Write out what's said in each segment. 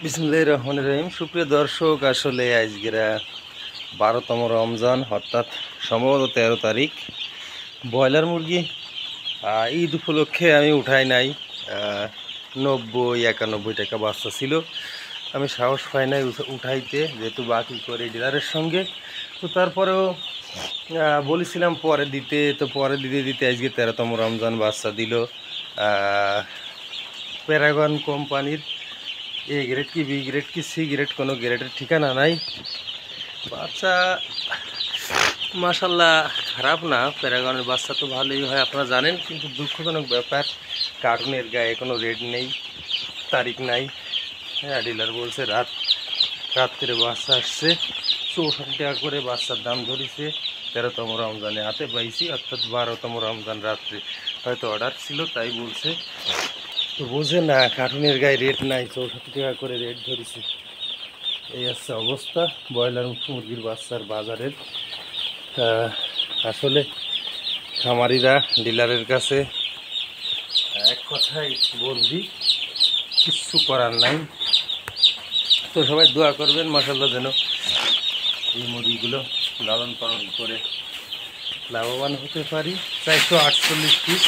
বিসমিল্লাহির রহমানির রহিম। সুপ্রিয় দর্শক, আসলে আজকেরা 12তম রমজান, অর্থাৎ সম্ভবত 13 তারিখ। ব্রয়লার মুরগি ঈদ উপলক্ষে আমি উঠাই নাই। 90-91 টাকা বাচ্চা ছিল, আমি সাহস পাই নাই উঠাইতে, যেহেতু বাকি করে ডিলারের সঙ্গে। তো তারপরেও বলেছিলাম পরে দিতে, তো পরে দিতে দিতে আজকে 13তম রমজান বাচ্চা দিল। প্যারাগন কোম্পানির এ গ্রেড কি, বি গ্রেড কি, সি গ্রেড, কোনো গ্রেডের ঠিকানা নাই। বাচ্চা মাশাল্লাহ খারাপ না, প্যারাগনের বাচ্চা তো ভালোই হয়, আপনারা জানেন। কিন্তু দুঃখজনক ব্যাপার, কার্টুনের গায়ে কোনো রেড নেই, তারিখ নাই। হ্যাঁ, ডিলার বলছে রাত্রে বাচ্চা আসছে, 64 টাকা করে বাচ্চার দাম ধরেছে। 13তম রমজানে হাতে পাইছি, অর্থাৎ 12তম রমজান রাত্রে হয়তো অর্ডার ছিল, তাই বলছে। তো বোঝে না, কার্টুনের গায়ে রেট নাই, 64 টাকা করে রেট ধরেছে। এই হচ্ছে অবস্থা ব্রয়লার মুরগির বাচ্চার বাজারের। আসলে খামারিরা ডিলারের কাছে এক কথাই বলবি, কিচ্ছু করার নাই। তো সবাই দোয়া করবেন মাশাআল্লাহ, যেন এই মুরগিগুলো লালন পালন করে লাভবান হতে পারি। 448 পিস,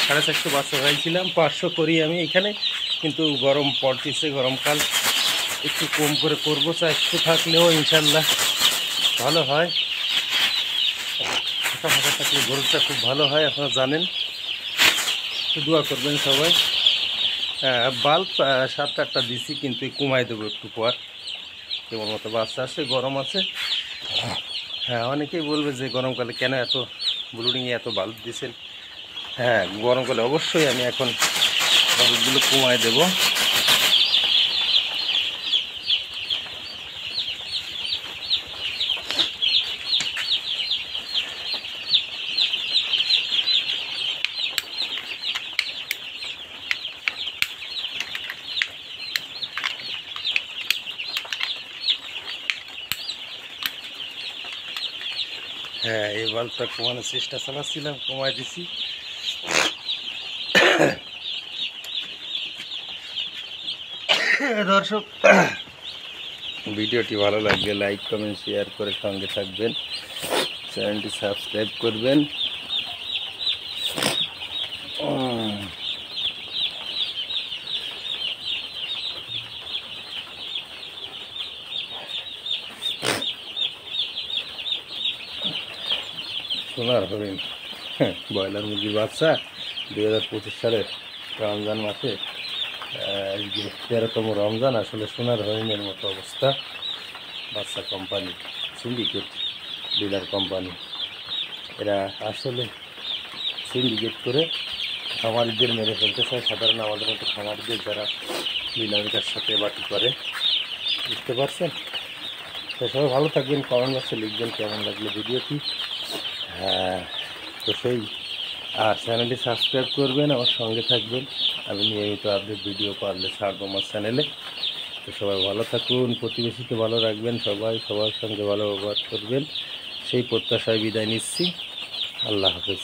450 বাচ্চা হয়েছিলাম, 500 করি আমি এখানে, কিন্তু গরম পড়তেছে, গরমকাল একটু কম করে করবো। 400 থাকলেও ইনশাল্লাহ ভালো হয়, ফাঁকা ফাঁকা থাকলে গরুটা খুব ভালো হয়, আপনারা জানেন। তো দোয়া করবেন সবাই। বাল্ব 7-8টা দিছি, কিন্তু কমাই দেবো একটু পর, কেমন মতো বাচ্চা আছে, গরম আছে। হ্যাঁ, অনেকেই বলবে যে গরমকালে কেন এত ব্লুডিংয়ে এত বাল্ব দিছেন। হ্যাঁ, গরমকালে অবশ্যই আমি এখন বাল্বগুলো কমাই দেবো। হ্যাঁ, এই বাল্বটা কমানোর চেষ্টা চালাচ্ছিলাম, কমাই দিছি। দর্শক, ভিডিওটি ভালো লাগলে লাইক কমেন্ট শেয়ার করে সঙ্গে থাকবেন, চ্যানেলটি সাবস্ক্রাইব করবেন। সোনার হরিণ ব্রয়লার মুরগির বাচ্চা 2025 সালের রমজান মাসে, 13তম রমজান। আসলে সোনার হরিণের মতো অবস্থা। বাচ্চা কোম্পানি, সিন্ডিকেট ডিলার কোম্পানি, এরা আসলে সিন্ডিকেট করে খামারিদের মেরে ফেলতে চায়। সাধারণ আমাদের মতো খামারিদের, যারা ডিলারের সাথে বাকি করে, বুঝতে পারছেন। তো সবাই ভালো থাকবেন, কমেন্ট বক্সে লিখবেন কেমন লাগলো ভিডিওটি। হ্যাঁ, তো সেই আর চ্যানেলটি সাবস্ক্রাইব করবেন, আমার সঙ্গে থাকবেন। আমি নিয়মিত আপডেট ভিডিও পারলে ছাড়বো আমার চ্যানেলে। তো সবাই ভালো থাকুন, প্রতিবেশীকে ভালো রাখবেন, সবাই সবার সঙ্গে ভালো ব্যবহার করবেন, সেই প্রত্যাশায় বিদায় নিচ্ছি। আল্লাহ হাফেজ।